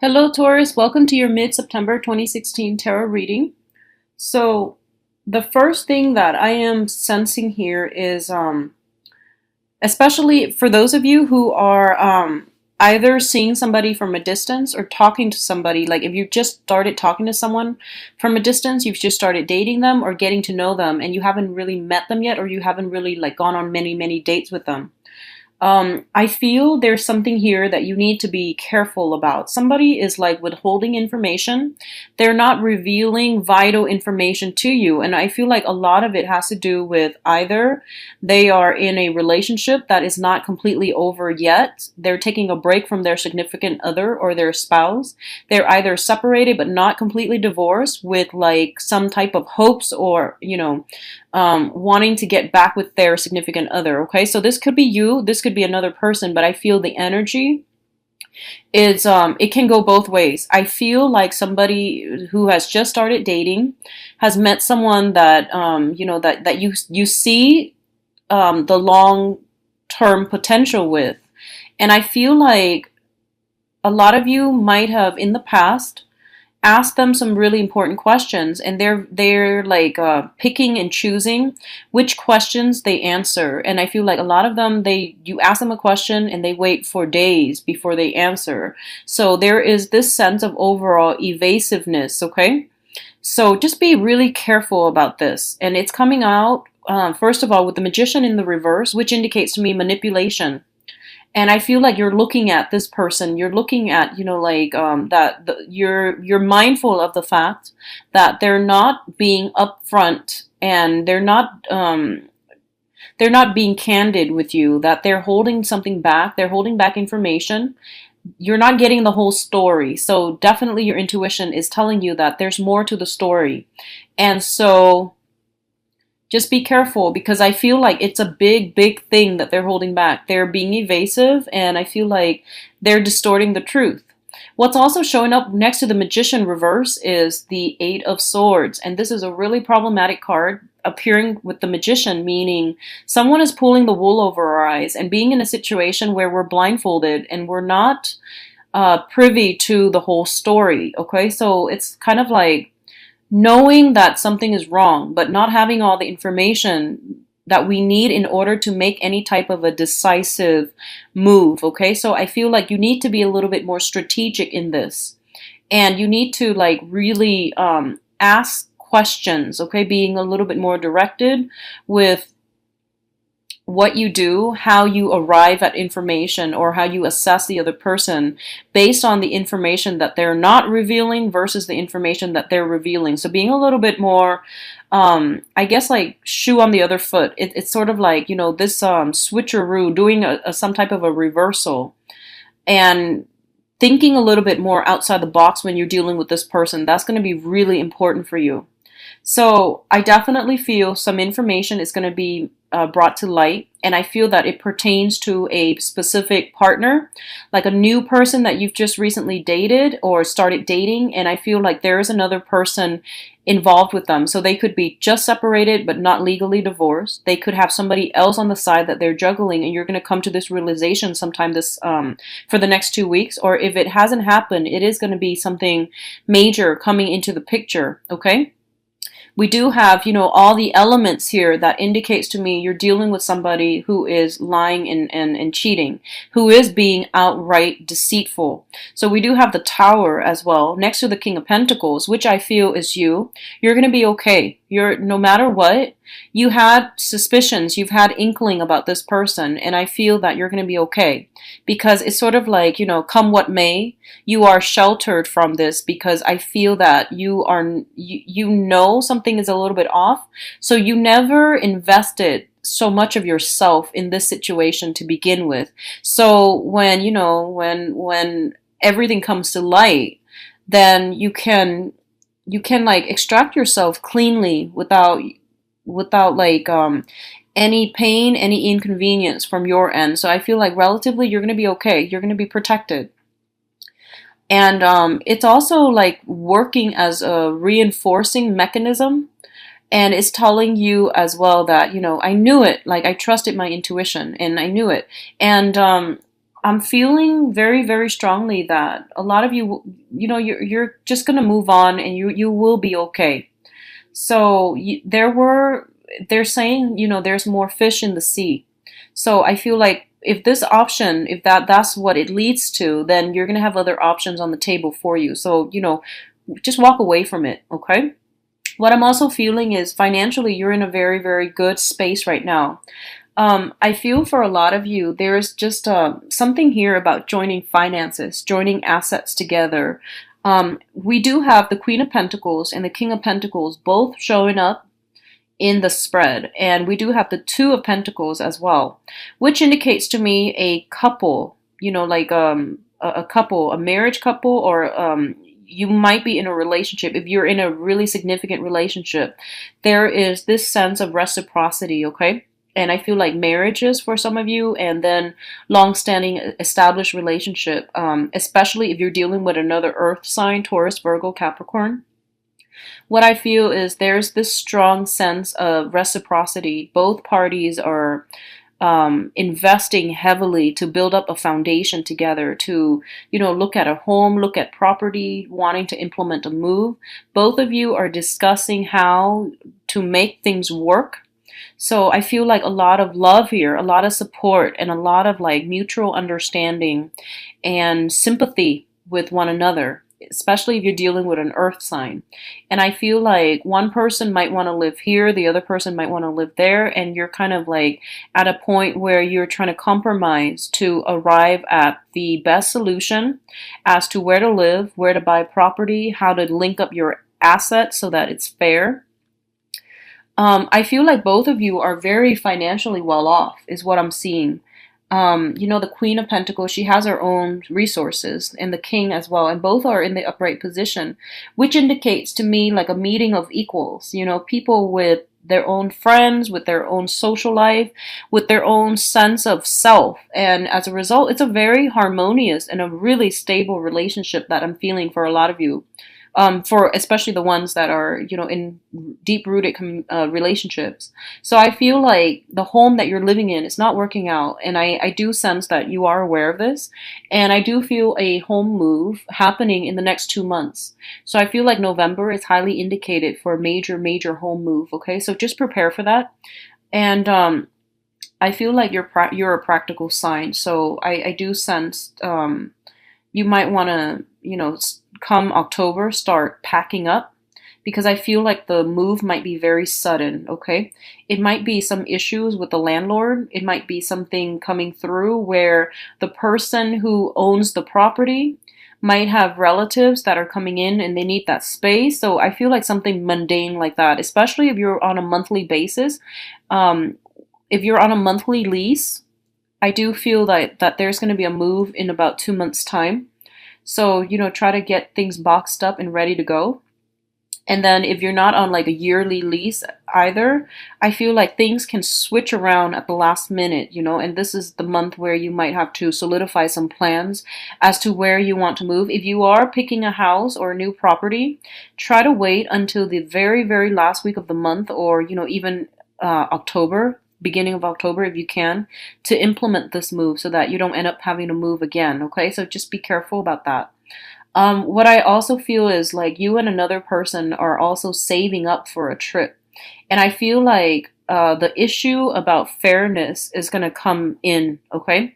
Hello, Taurus. Welcome to your mid-September 2016 tarot reading. So, the first thing that I am sensing here is, especially for those of you who are either seeing somebody from a distance or talking to somebody, like if you just started talking to someone from a distance, you've just started dating them or getting to know them, and you haven't really met them yet, or you haven't really like gone on many dates with them. I feel there's something here that you need to be careful about. Somebody is like withholding information. They're not revealing vital information to you. And I feel like a lot of it has to do with either they are in a relationship that is not completely over yet. They're taking a break from their significant other or their spouse. They're either separated but not completely divorced with like some type of hopes or, wanting to get back with their significant other. Okay, so this could be you, this could be another person, but I feel the energy is it can go both ways. I feel like somebody who has just started dating has met someone that that you see the long term potential with, and I feel like a lot of you might have in the past ask them some really important questions, and they're like picking and choosing which questions they answer. And I feel like a lot of them, you ask them a question and they wait for days before they answer. So there is this sense of overall evasiveness. Okay, so just be really careful about this. And it's coming out first of all with the Magician in the reverse, which indicates to me manipulation. And I feel like you're looking at this person, you're looking at, you're mindful of the fact that they're not being upfront, and they're not being candid with you, that they're holding something back, they're holding back information. You're not getting the whole story. So definitely your intuition is telling you that there's more to the story. And so just be careful, because I feel like it's a big thing that they're holding back. They're being evasive, and I feel like they're distorting the truth. What's also showing up next to the Magician reverse is the Eight of Swords. And this is a really problematic card appearing with the Magician, meaning someone is pulling the wool over our eyes and being in a situation where we're blindfolded and we're not privy to the whole story. Okay, so it's kind of like knowing that something is wrong, but not having all the information that we need in order to make any type of a decisive move. Okay, so I feel like you need to be a little bit more strategic in this, and you need to like really ask questions. Okay, being a little bit more directed with what you do, how you arrive at information, or how you assess the other person based on the information that they're not revealing versus the information that they're revealing. So being a little bit more, I guess, like shoe on the other foot. It's sort of like, this switcheroo, doing some type of a reversal, and thinking a little bit more outside the box when you're dealing with this person. That's going to be really important for you. So I definitely feel some information is going to be brought to light, and I feel that it pertains to a specific partner, like a new person that you've just recently dated or started dating, and I feel like there is another person involved with them. So they could be just separated but not legally divorced. They could have somebody else on the side that they're juggling, and you're going to come to this realization sometime this for the next 2 weeks. Or if it hasn't happened, it is going to be something major coming into the picture. Okay, we do have, all the elements here that indicates to me you're dealing with somebody who is lying and cheating, who is being outright deceitful. So we do have the Tower as well, next to the King of Pentacles, which I feel is you. You're going to be okay. No matter what, you had suspicions, you've had inkling about this person, and I feel that you're going to be okay, because it's sort of like, come what may, you are sheltered from this, because I feel that you know something is a little bit off, so you never invested so much of yourself in this situation to begin with. So when when everything comes to light, then you can like extract yourself cleanly without like any pain, any inconvenience from your end. So I feel like relatively you're going to be okay. You're going to be protected. And it's also like working as a reinforcing mechanism. And it's telling you as well that, I knew it. Like I trusted my intuition and I knew it. And I'm feeling very, very strongly that a lot of you, you're just gonna move on, and you will be okay. So they're saying, there's more fish in the sea. So I feel like if this option, if that's what it leads to, then you're gonna have other options on the table for you. So, just walk away from it, okay? What I'm also feeling is financially, you're in a very, very good space right now. I feel for a lot of you, there's just something here about joining finances, joining assets together. We do have the Queen of Pentacles and the King of Pentacles both showing up in the spread, and we do have the Two of Pentacles as well, which indicates to me a couple, like a couple, a marriage couple, or you might be in a relationship. If you're in a really significant relationship, there is this sense of reciprocity, okay? And I feel like marriages for some of you, and then long-standing established relationship, especially if you're dealing with another earth sign, Taurus, Virgo, Capricorn. What I feel is there's this strong sense of reciprocity. Both parties are investing heavily to build up a foundation together, to, look at a home, look at property, wanting to implement a move. Both of you are discussing how to make things work. So I feel like a lot of love here, a lot of support, and a lot of like mutual understanding and sympathy with one another, especially if you're dealing with an earth sign. And I feel like one person might want to live here, the other person might want to live there, and you're kind of like at a point where you're trying to compromise to arrive at the best solution as to where to live, where to buy property, how to link up your assets so that it's fair. I feel like both of you are very financially well off, is what I'm seeing. The Queen of Pentacles, she has her own resources, and the King as well, and both are in the upright position, which indicates to me like a meeting of equals, people with their own friends, with their own social life, with their own sense of self. And as a result, it's a very harmonious and a really stable relationship that I'm feeling for a lot of you. For especially the ones that are, in deep-rooted relationships. So I feel like the home that you're living in is not working out, and I do sense that you are aware of this, and I do feel a home move happening in the next 2 months. So I feel like November is highly indicated for a major, major home move. Okay, so just prepare for that, and I feel like you're a practical sign, so I do sense you might want to, come October, start packing up, because I feel like the move might be very sudden, okay? It might be some issues with the landlord. It might be something coming through where the person who owns the property might have relatives that are coming in and they need that space. So I feel like something mundane like that, especially if you're on a monthly basis. If you're on a monthly lease, I do feel that there's going to be a move in about 2 months' time. So, try to get things boxed up and ready to go. And then if you're not on like a yearly lease either, I feel like things can switch around at the last minute, and this is the month where you might have to solidify some plans as to where you want to move. If you are picking a house or a new property, try to wait until the very, very last week of the month, or, even October, beginning of October if you can, to implement this move so that you don't end up having to move again, okay? So just be careful about that. What I also feel is like you and another person are also saving up for a trip. And I feel like the issue about fairness is going to come in, okay?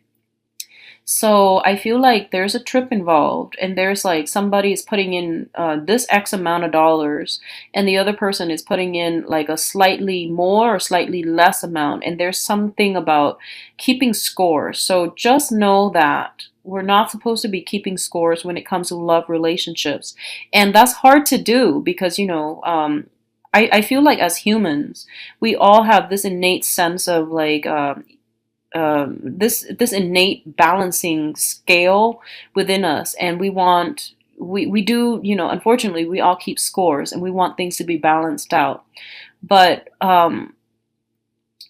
So I feel like there's a trip involved, and there's like somebody is putting in this X amount of dollars, and the other person is putting in like a slightly more or slightly less amount, and there's something about keeping scores. So just know that we're not supposed to be keeping scores when it comes to love relationships, and that's hard to do because I feel like as humans, we all have this innate sense of like this innate balancing scale within us, and we do, unfortunately we all keep scores and we want things to be balanced out, but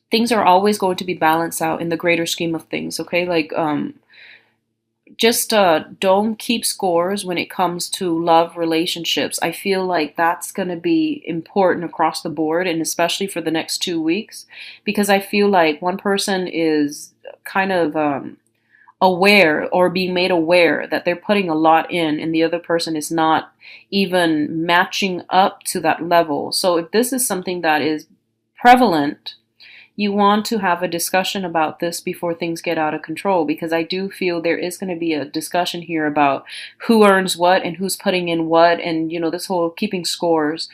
things are always going to be balanced out in the greater scheme of things, okay? Like just don't keep scores when it comes to love relationships. I feel like that's going to be important across the board, and especially for the next 2 weeks, because I feel like one person is kind of aware or being made aware that they're putting a lot in and the other person is not even matching up to that level. So if this is something that is prevalent, you want to have a discussion about this before things get out of control, because I do feel there is going to be a discussion here about who earns what and who's putting in what, and this whole keeping scores.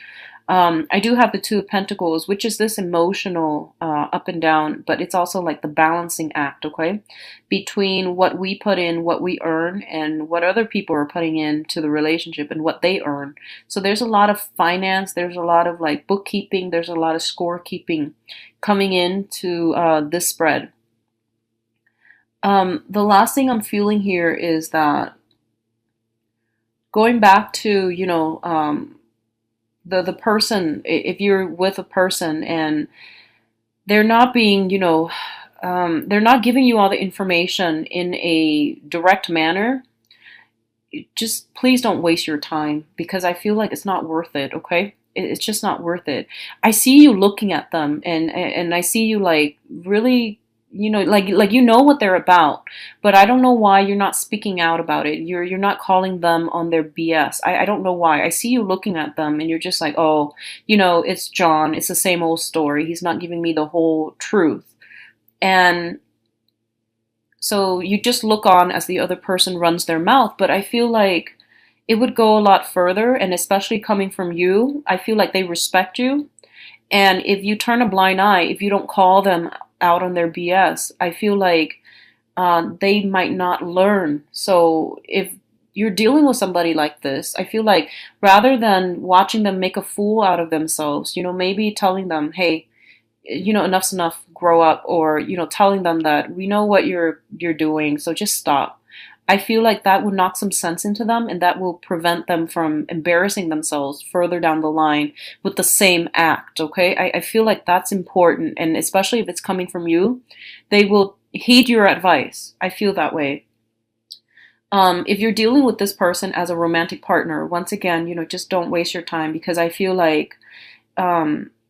I do have the Two of Pentacles, which is this emotional up and down, but it's also like the balancing act, okay? Between what we put in, what we earn, and what other people are putting into the relationship and what they earn. So there's a lot of finance, there's a lot of like bookkeeping, there's a lot of scorekeeping coming into this spread. The last thing I'm feeling here is that going back to, the person, if you're with a person and they're not being, they're not giving you all the information in a direct manner, just please don't waste your time, because I feel like it's not worth it, okay? It's just not worth it. I see you looking at them, and I see you like really, like what they're about, but I don't know why you're not speaking out about it. You're not calling them on their BS. I don't know why. I see you looking at them and you're just like, oh, it's John. It's the same old story. He's not giving me the whole truth. And so you just look on as the other person runs their mouth, but I feel like it would go a lot further, and especially coming from you, I feel like they respect you. And if you turn a blind eye, if you don't call them out on their BS, I feel like they might not learn. So if you're dealing with somebody like this, I feel like rather than watching them make a fool out of themselves, maybe telling them, hey, enough's enough, grow up, or, telling them that we know what you're doing, so just stop. I feel like that would knock some sense into them, and that will prevent them from embarrassing themselves further down the line with the same act, okay? I feel like that's important, and especially if it's coming from you, they will heed your advice. I feel that way. If you're dealing with this person as a romantic partner, once again, just don't waste your time, because I feel like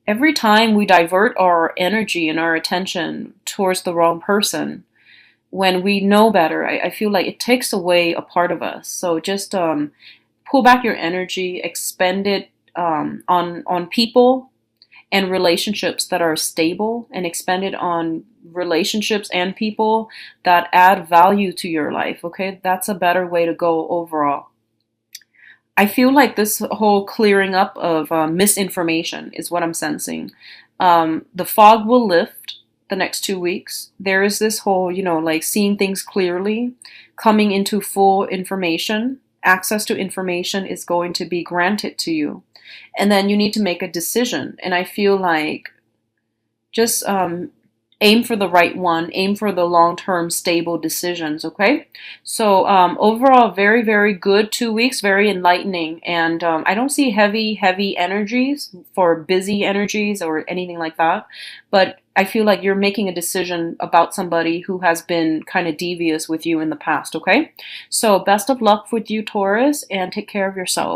every time we divert our energy and our attention towards the wrong person, when we know better, I feel like it takes away a part of us. So just pull back your energy, expend it on people and relationships that are stable, and expend it on relationships and people that add value to your life, okay? That's a better way to go overall. I feel like this whole clearing up of misinformation is what I'm sensing. The fog will lift the next 2 weeks. There is this whole, like seeing things clearly, coming into full information. Access to information is going to be granted to you. And then you need to make a decision. And I feel like just aim for the right one, aim for the long-term stable decisions, okay? So overall, very, very good 2 weeks, very enlightening. And I don't see heavy energies for busy energies or anything like that. But I feel like you're making a decision about somebody who has been kind of devious with you in the past, okay? So best of luck with you, Taurus, and take care of yourself.